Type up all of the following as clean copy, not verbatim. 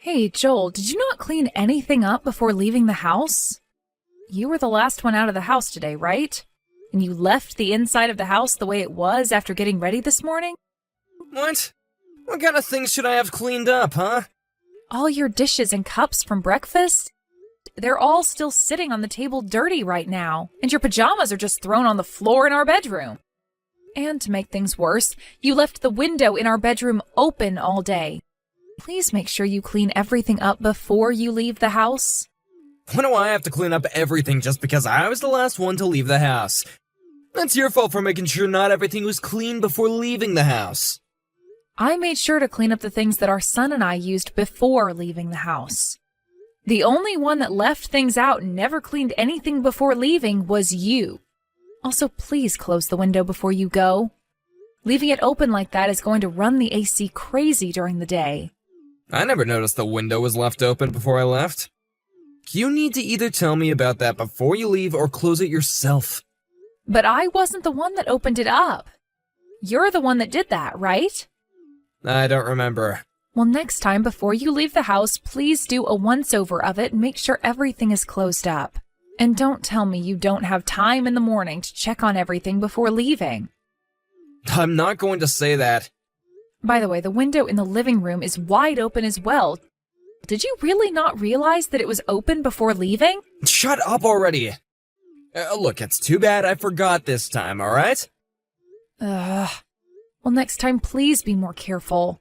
Hey, Joel, did you not clean anything up before leaving the house? You were the last one out of the house today, right? And you left the inside of the house the way it was after getting ready this morning? What? What kind of things should I have cleaned up, huh? All your dishes and cups from breakfast? They're all still sitting on the table dirty right now, and your pajamas are just thrown on the floor in our bedroom. And to make things worse, you left the window in our bedroom open all day. Please make sure you clean everything up before you leave the house. Why do I have to clean up everything just because I was the last one to leave the house? That's your fault for making sure not everything was clean before leaving the house. I made sure to clean up the things that our son and I used before leaving the house. The only one that left things out and never cleaned anything before leaving was you. Also, please close the window before you go. Leaving it open like that is going to run the AC crazy during the day. I never noticed the window was left open before I left. You need to either tell me about that before you leave or close it yourself. But I wasn't the one that opened it up. You're the one that did that, right? I don't remember. Well, next time before you leave the house, please do a once-over of it and make sure everything is closed up. And don't tell me you don't have time in the morning to check on everything before leaving. I'm not going to say that. By the way, the window in the living room is wide open as well. Did you really not realize that it was open before leaving? Shut up already! Look, it's too bad I forgot this time, alright? Well, next time, please be more careful.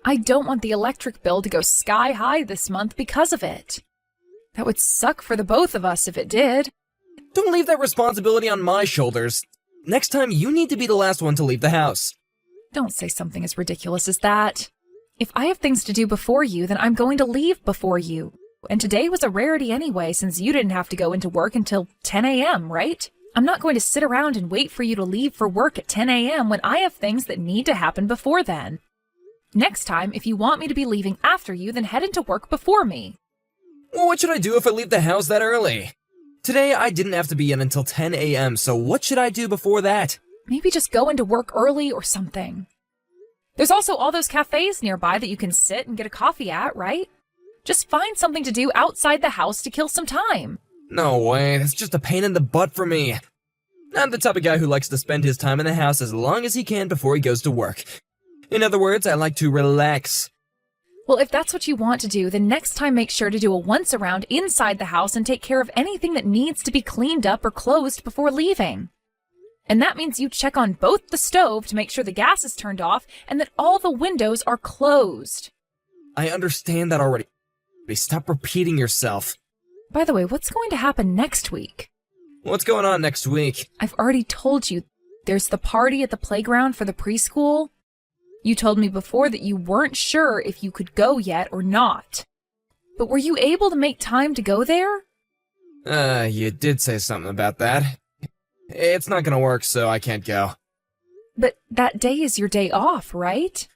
I don't want the electric bill to go sky high this month because of it. That would suck for the both of us if it did. Don't leave that responsibility on my shoulders. Next time, you need to be the last one to leave the house. Don't say something as ridiculous as that. If I have things to do before you, then I'm going to leave before you. And today was a rarity anyway, since you didn't have to go into work until 10 a.m., right? I'm not going to sit around and wait for you to leave for work at 10 a.m. when I have things that need to happen before then. Next time, if you want me to be leaving after you, then head into work before me. Well, what should I do if I leave the house that early? Today, I didn't have to be in until 10 a.m., so what should I do before that? Maybe just go into work early or something. There's also all those cafes nearby that you can sit and get a coffee at, right? Just find something to do outside the house to kill some time. No way, that's just a pain in the butt for me. I'm the type of guy who likes to spend his time in the house as long as he can before he goes to work. In other words, I like to relax. Well, if that's what you want to do, then next time make sure to do a once-around inside the house and take care of anything that needs to be cleaned up or closed before leaving. And that means you check on both the stove to make sure the gas is turned off and that all the windows are closed. I understand that already. Stop repeating yourself. By the way, what's going to happen next week? What's going on next week? I've already told you. There's the party at the playground for the preschool. You told me before that you weren't sure if you could go yet or not. But were you able to make time to go there? You did say something about that. It's not gonna work, so I can't go. But that day is your day off, right?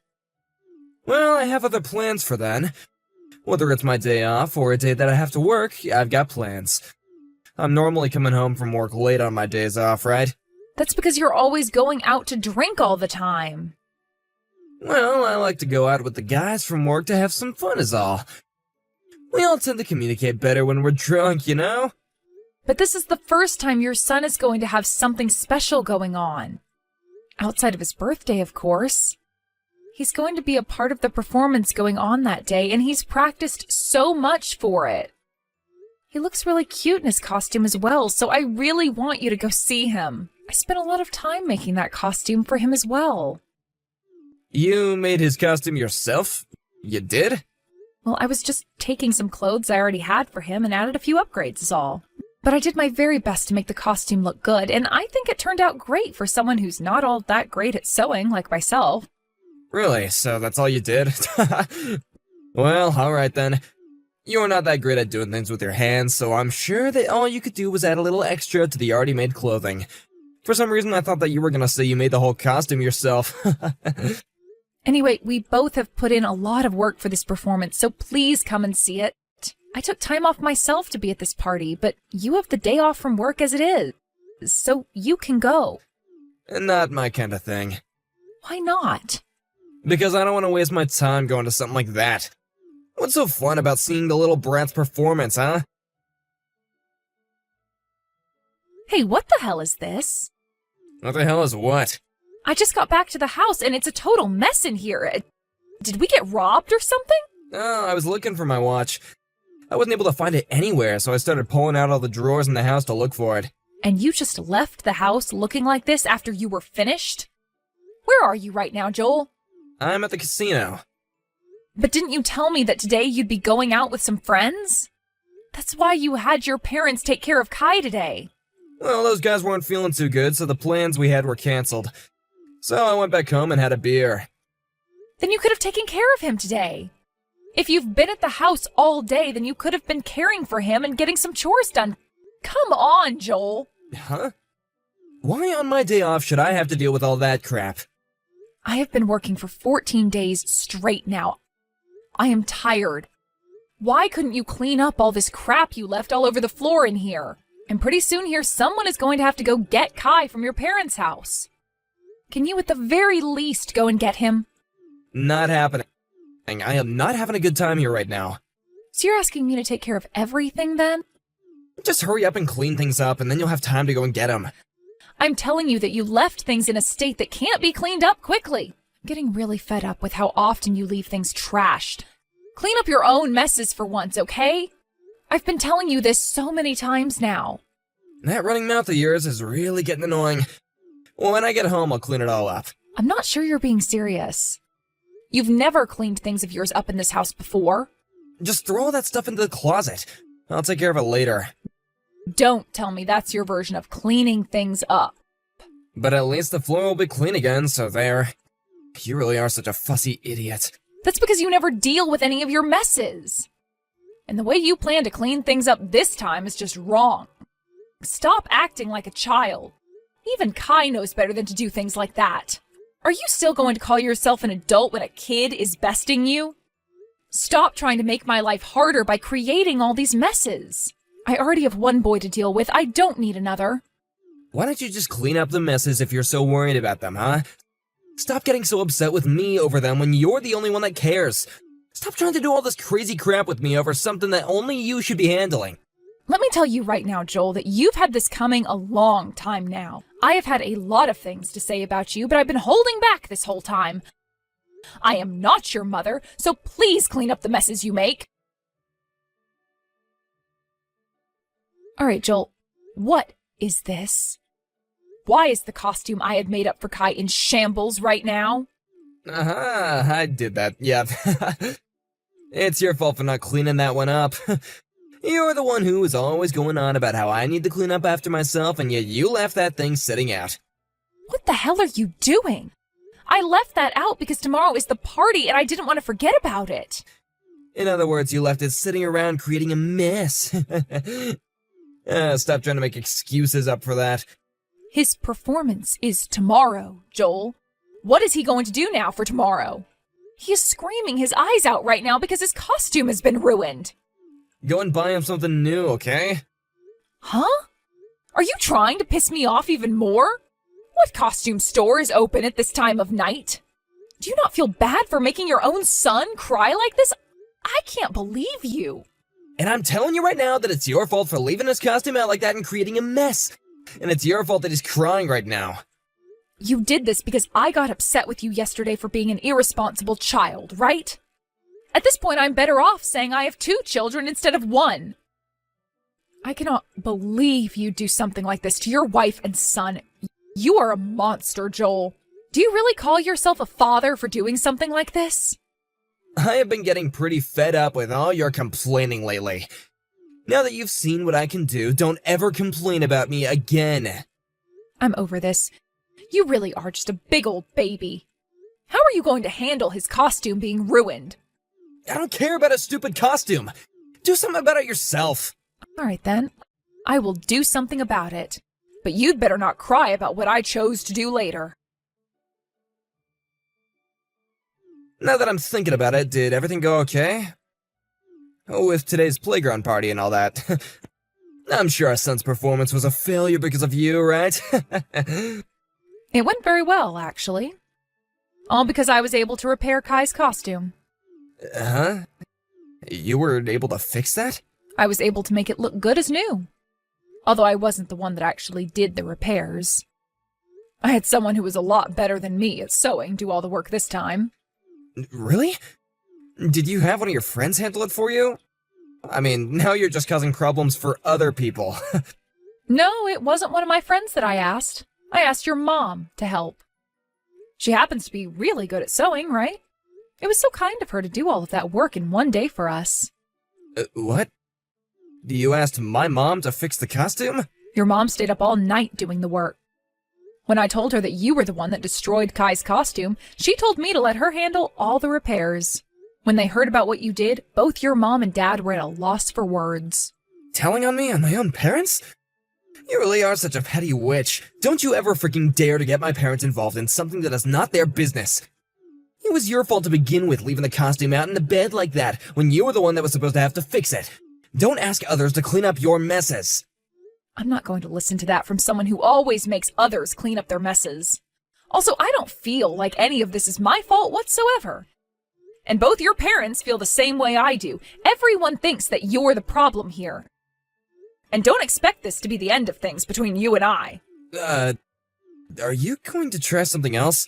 Well, I have other plans for then. Whether it's my day off or a day that I have to work, I've got plans. I'm normally coming home from work late on my days off, right? That's because you're always going out to drink all the time. Well, I like to go out with the guys from work to have some fun is all. We all tend to communicate better when we're drunk, you know? But this is the first time your son is going to have something special going on. Outside of his birthday, of course. He's going to be a part of the performance going on that day, and he's practiced so much for it. He looks really cute in his costume as well, so I really want you to go see him. I spent a lot of time making that costume for him as well. You made his costume yourself? You did? Well, I was just taking some clothes I already had for him and added a few upgrades is all. But I did my very best to make the costume look good, and I think it turned out great for someone who's not all that great at sewing like myself. Really? So that's all you did? Well, alright then. You're not that great at doing things with your hands, so I'm sure that all you could do was add a little extra to the already made clothing. For some reason, I thought that you were gonna say you made the whole costume yourself. Anyway, we both have put in a lot of work for this performance, so please come and see it. I took time off myself to be at this party, but you have the day off from work as it is, so you can go. Not my kind of thing. Why not? Because I don't want to waste my time going to something like that. What's so fun about seeing the little brat's performance, huh? Hey, what the hell is this? What the hell is what? I just got back to the house and it's a total mess in here. Did we get robbed or something? Oh, I was looking for my watch. I wasn't able to find it anywhere, so I started pulling out all the drawers in the house to look for it. And you just left the house looking like this after you were finished? Where are you right now, Joel? I'm at the casino. But didn't you tell me that today you'd be going out with some friends? That's why you had your parents take care of Kai today. Well, those guys weren't feeling too good, so the plans we had were canceled. So I went back home and had a beer. Then you could have taken care of him today. If you've been at the house all day, then you could have been caring for him and getting some chores done. Come on, Joel. Huh? Why on my day off should I have to deal with all that crap? I have been working for 14 days straight now. I am tired. Why couldn't you clean up all this crap you left all over the floor in here? And pretty soon here, someone is going to have to go get Kai from your parents' house. Can you at the very least go and get him? Not happening. I am not having a good time here right now. So you're asking me to take care of everything then? Just hurry up and clean things up, and then you'll have time to go and get him. I'm telling you that you left things in a state that can't be cleaned up quickly. I'm getting really fed up with how often you leave things trashed. Clean up your own messes for once, okay? I've been telling you this so many times now. That running mouth of yours is really getting annoying. Well, when I get home, I'll clean it all up. I'm not sure you're being serious. You've never cleaned things of yours up in this house before. Just throw all that stuff into the closet. I'll take care of it later. Don't tell me that's your version of cleaning things up. But at least the floor will be clean again, so there. You really are such a fussy idiot. That's because you never deal with any of your messes. And the way you plan to clean things up this time is just wrong. Stop acting like a child. Even Kai knows better than to do things like that. Are you still going to call yourself an adult when a kid is besting you? Stop trying to make my life harder by creating all these messes. I already have one boy to deal with. I don't need another. Why don't you just clean up the messes if you're so worried about them, huh? Stop getting so upset with me over them when you're the only one that cares. Stop trying to do all this crazy crap with me over something that only you should be handling. Let me tell you right now, Joel, that you've had this coming a long time now. I have had a lot of things to say about you, but I've been holding back this whole time. I am not your mother, so please clean up the messes you make. All right, Joel, what is this? Why is the costume I had made up for Kai in shambles right now? I did that, yeah. It's your fault for not cleaning that one up. You're the one who is always going on about how I need to clean up after myself, and yet you left that thing sitting out. What the hell are you doing? I left that out because tomorrow is the party and I didn't want to forget about it. In other words, you left it sitting around creating a mess. Stop trying to make excuses up for that. His performance is tomorrow, Joel. What is he going to do now for tomorrow? He is screaming his eyes out right now because his costume has been ruined. Go and buy him something new, okay? Huh? Are you trying to piss me off even more? What costume store is open at this time of night? Do you not feel bad for making your own son cry like this? I can't believe you. And I'm telling you right now that it's your fault for leaving his costume out like that and creating a mess. And it's your fault that he's crying right now. You did this because I got upset with you yesterday for being an irresponsible child, right? At this point, I'm better off saying I have 2 children instead of 1. I cannot believe you'd do something like this to your wife and son. You are a monster, Joel. Do you really call yourself a father for doing something like this? I have been getting pretty fed up with all your complaining lately. Now that you've seen what I can do, don't ever complain about me again. I'm over this. You really are just a big old baby. How are you going to handle his costume being ruined? I don't care about a stupid costume. Do something about it yourself. All right, then. I will do something about it. But you'd better not cry about what I chose to do later. Now that I'm thinking about it, did everything go okay? Oh, with today's playground party and all that. I'm sure our son's performance was a failure because of you, right? It went very well, actually. All because I was able to repair Kai's costume. Huh? You were able to fix that? I was able to make it look good as new. Although I wasn't the one that actually did the repairs. I had someone who was a lot better than me at sewing do all the work this time. Really? Did you have one of your friends handle it for you? I mean, now you're just causing problems for other people. No, it wasn't one of my friends that I asked. I asked your mom to help. She happens to be really good at sewing, right? It was so kind of her to do all of that work in one day for us. What? You asked my mom to fix the costume? Your mom stayed up all night doing the work. When I told her that you were the one that destroyed Kai's costume, she told me to let her handle all the repairs. When they heard about what you did, both your mom and dad were at a loss for words. Telling on me and my own parents? You really are such a petty witch. Don't you ever freaking dare to get my parents involved in something that is not their business. It was your fault to begin with, leaving the costume out in the bed like that, when you were the one that was supposed to have to fix it. Don't ask others to clean up your messes. I'm not going to listen to that from someone who always makes others clean up their messes. Also, I don't feel like any of this is my fault whatsoever. And both your parents feel the same way I do. Everyone thinks that you're the problem here. And don't expect this to be the end of things between you and I. Are you going to try something else?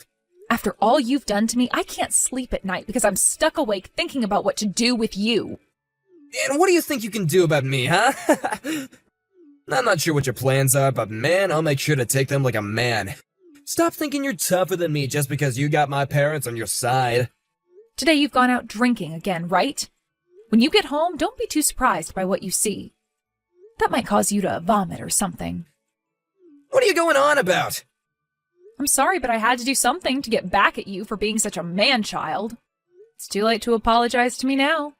After all you've done to me, I can't sleep at night because I'm stuck awake thinking about what to do with you. And what do you think you can do about me, huh? I'm not sure what your plans are, but man, I'll make sure to take them like a man. Stop thinking you're tougher than me just because you got my parents on your side. Today you've gone out drinking again, right? When you get home, don't be too surprised by what you see. That might cause you to vomit or something. What are you going on about? I'm sorry, but I had to do something to get back at you for being such a man-child. It's too late to apologize to me now.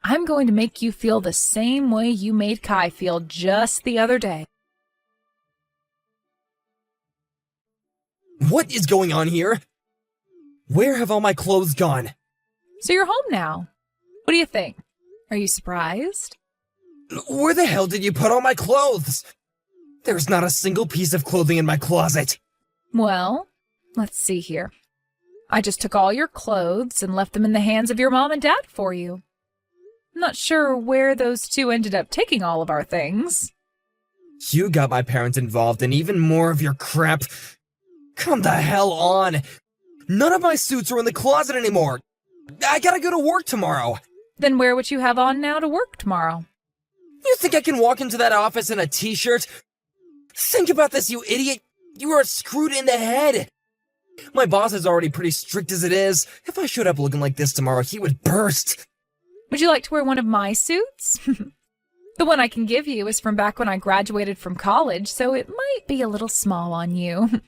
I'm going to make you feel the same way you made Kai feel just the other day. What is going on here? Where have all my clothes gone? So you're home now. What do you think? Are you surprised? Where the hell did you put all my clothes? There's not a single piece of clothing in my closet. Well, let's see here. I just took all your clothes and left them in the hands of your mom and dad for you. I'm not sure where those two ended up taking all of our things. You got my parents involved in even more of your crap. Come the hell on. None of my suits are in the closet anymore. I gotta go to work tomorrow. Then wear what you have on now to work tomorrow. You think I can walk into that office in a t-shirt? Think about this, you idiot. You are screwed in the head. My boss is already pretty strict as it is. If I showed up looking like this tomorrow, he would burst. Would you like to wear one of my suits? The one I can give you is from back when I graduated from college, so it might be a little small on you.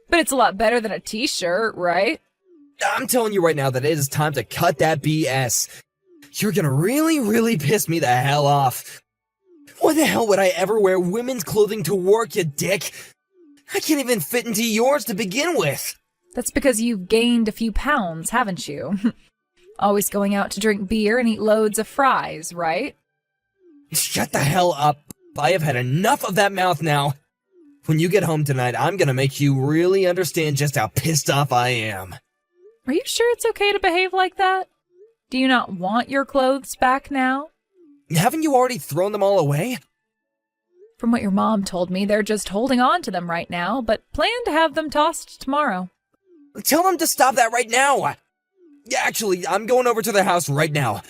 But it's a lot better than a t-shirt, right? I'm telling you right now that it is time to cut that BS. You're gonna really piss me the hell off. Why the hell would I ever wear women's clothing to work, you dick? I can't even fit into yours to begin with. That's because you've gained a few pounds, haven't you? Always going out to drink beer and eat loads of fries, right? Shut the hell up. I have had enough of that mouth now. When you get home tonight, I'm gonna make you really understand just how pissed off I am. Are you sure it's okay to behave like that? Do you not want your clothes back now? Haven't you already thrown them all away? From what your mom told me, they're just holding on to them right now, but plan to have them tossed tomorrow. Tell them to stop that right now. Actually, I'm going over to their house right now.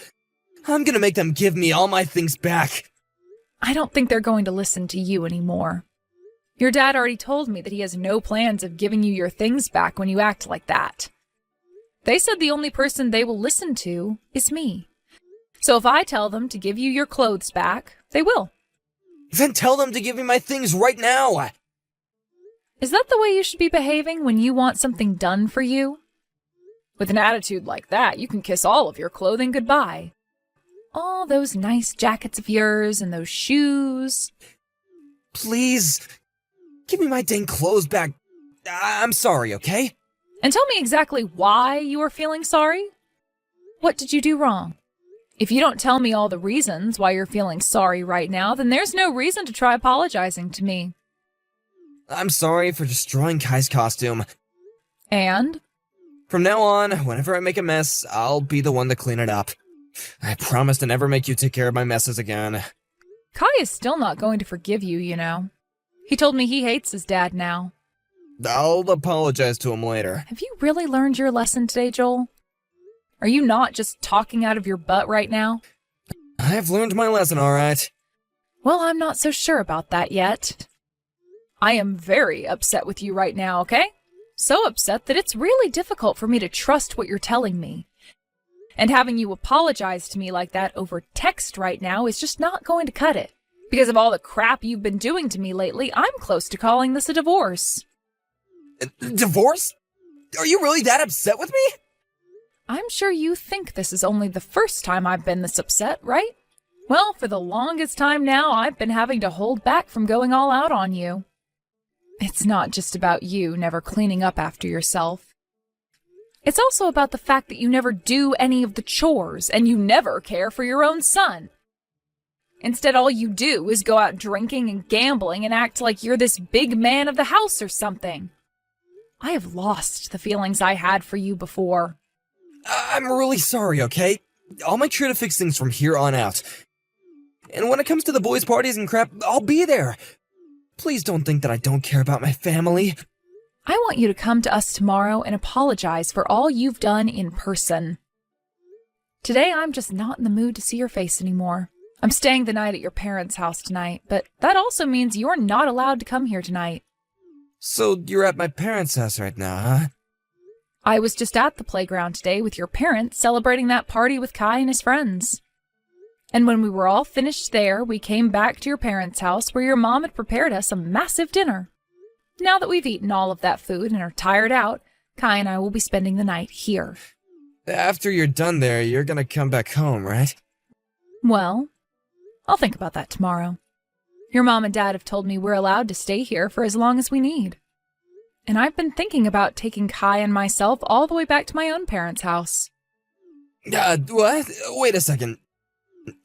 I'm gonna make them give me all my things back. I don't think they're going to listen to you anymore. Your dad already told me that he has no plans of giving you your things back when you act like that. They said the only person they will listen to is me. So if I tell them to give you your clothes back, they will. Then tell them to give me my things right now. Is that the way you should be behaving when you want something done for you? With an attitude like that, you can kiss all of your clothing goodbye. All those nice jackets of yours and those shoes. Please, give me my dang clothes back. I'm sorry, okay? And tell me exactly why you are feeling sorry. What did you do wrong? If you don't tell me all the reasons why you're feeling sorry right now, then there's no reason to try apologizing to me. I'm sorry for destroying Kai's costume. And? From now on, whenever I make a mess, I'll be the one to clean it up. I promise to never make you take care of my messes again. Kai is still not going to forgive you, you know. He told me he hates his dad now. I'll apologize to him later. Have you really learned your lesson today, Joel? Are you not just talking out of your butt right now? I've learned my lesson, all right. Well, I'm not so sure about that yet. I am very upset with you right now, okay? So upset that it's really difficult for me to trust what you're telling me. And having you apologize to me like that over text right now is just not going to cut it. Because of all the crap you've been doing to me lately, I'm close to calling this a divorce. Divorce? Are you really that upset with me? I'm sure you think this is only the first time I've been this upset, right? Well, for the longest time now, I've been having to hold back from going all out on you. It's not just about you never cleaning up after yourself. It's also about the fact that you never do any of the chores, and you never care for your own son. Instead, all you do is go out drinking and gambling and act like you're this big man of the house or something. I have lost the feelings I had for you before. I'm really sorry, okay? I'll make sure to fix things from here on out. And when it comes to the boys' parties and crap, I'll be there. Please don't think that I don't care about my family. I want you to come to us tomorrow and apologize for all you've done in person. Today, I'm just not in the mood to see your face anymore. I'm staying the night at your parents' house tonight, but that also means you're not allowed to come here tonight. So you're at my parents' house right now, huh? I was just at the playground today with your parents celebrating that party with Kai and his friends. And when we were all finished there, we came back to your parents' house where your mom had prepared us a massive dinner. Now that we've eaten all of that food and are tired out, Kai and I will be spending the night here. After you're done there, you're gonna come back home, right? Well, I'll think about that tomorrow. Your mom and dad have told me we're allowed to stay here for as long as we need. And I've been thinking about taking Kai and myself all the way back to my own parents' house. What? Wait a second.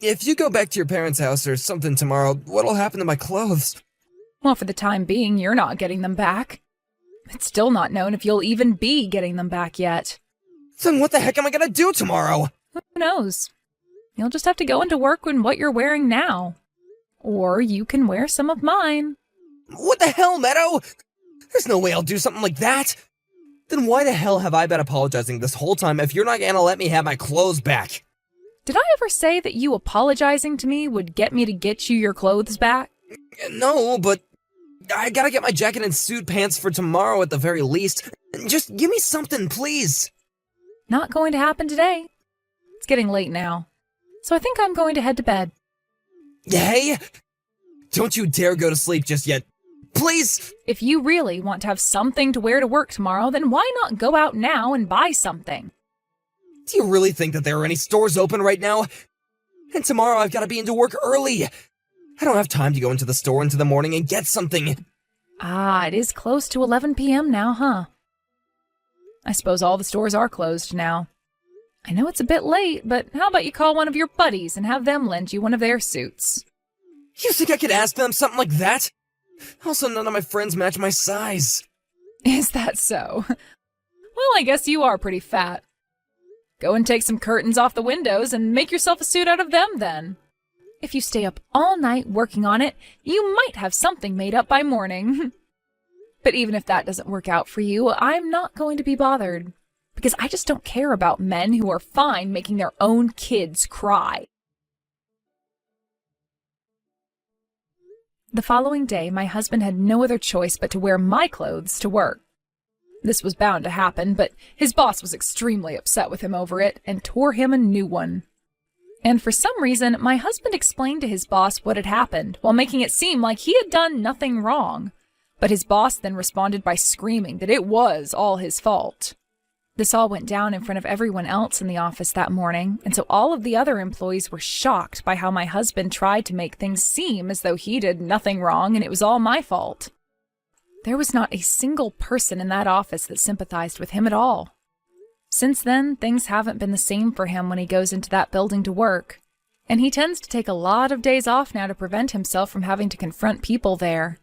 If you go back to your parents' house or something tomorrow, what'll happen to my clothes? Well, for the time being, you're not getting them back. It's still not known if you'll even be getting them back yet. Then what the heck am I gonna do tomorrow? Who knows? You'll just have to go into work in what you're wearing now. Or you can wear some of mine. What the hell, Meadow? There's no way I'll do something like that. Then why the hell have I been apologizing this whole time if you're not gonna let me have my clothes back? Did I ever say that you apologizing to me would get me to get you your clothes back? No, but I gotta get my jacket and suit pants for tomorrow at the very least. Just give me something, please. Not going to happen today. It's getting late now. So I think I'm going to head to bed. Hey! Don't you dare go to sleep just yet. Please! If you really want to have something to wear to work tomorrow, then why not go out now and buy something? Do you really think that there are any stores open right now? And tomorrow I've gotta be into work early. I don't have time to go into the store into the morning and get something. Ah, it is close to 11 p.m. now, huh? I suppose all the stores are closed now. I know it's a bit late, but how about you call one of your buddies and have them lend you one of their suits? You think I could ask them something like that? Also, none of my friends match my size. Is that so? Well, I guess you are pretty fat. Go and take some curtains off the windows and make yourself a suit out of them, then. If you stay up all night working on it, you might have something made up by morning. But even if that doesn't work out for you, I'm not going to be bothered. Because I just don't care about men who are fine making their own kids cry. The following day, my husband had no other choice but to wear my clothes to work. This was bound to happen, but his boss was extremely upset with him over it and tore him a new one. And for some reason, my husband explained to his boss what had happened, while making it seem like he had done nothing wrong. But his boss then responded by screaming that it was all his fault. This all went down in front of everyone else in the office that morning, and so all of the other employees were shocked by how my husband tried to make things seem as though he did nothing wrong and it was all my fault. There was not a single person in that office that sympathized with him at all. Since then, things haven't been the same for him when he goes into that building to work, and he tends to take a lot of days off now to prevent himself from having to confront people there.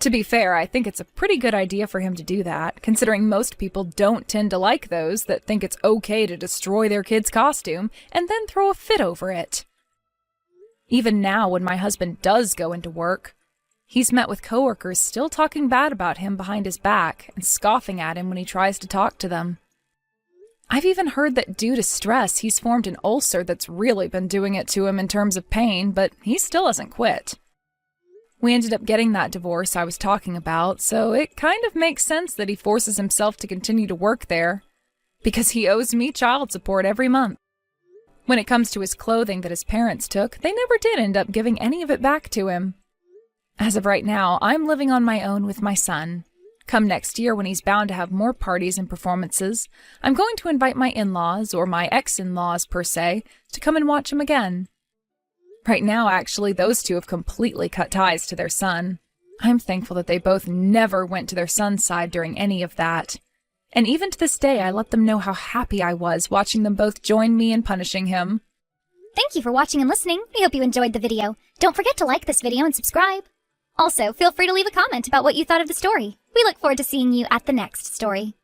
To be fair, I think it's a pretty good idea for him to do that, considering most people don't tend to like those that think it's okay to destroy their kid's costume and then throw a fit over it. Even now, when my husband does go into work, he's met with coworkers still talking bad about him behind his back and scoffing at him when he tries to talk to them. I've even heard that due to stress, he's formed an ulcer that's really been doing it to him in terms of pain, but he still hasn't quit. We ended up getting that divorce I was talking about, so it kind of makes sense that he forces himself to continue to work there, because he owes me child support every month. When it comes to his clothing that his parents took, they never did end up giving any of it back to him. As of right now, I'm living on my own with my son. Come next year, when he's bound to have more parties and performances, I'm going to invite my in-laws, or my ex-in-laws per se, to come and watch him again. Right now, actually, those two have completely cut ties to their son. I'm thankful that they both never went to their son's side during any of that. And even to this day, I let them know how happy I was watching them both join me in punishing him. Thank you for watching and listening. We hope you enjoyed the video. Don't forget to like this video and subscribe. Also, feel free to leave a comment about what you thought of the story. We look forward to seeing you at the next story.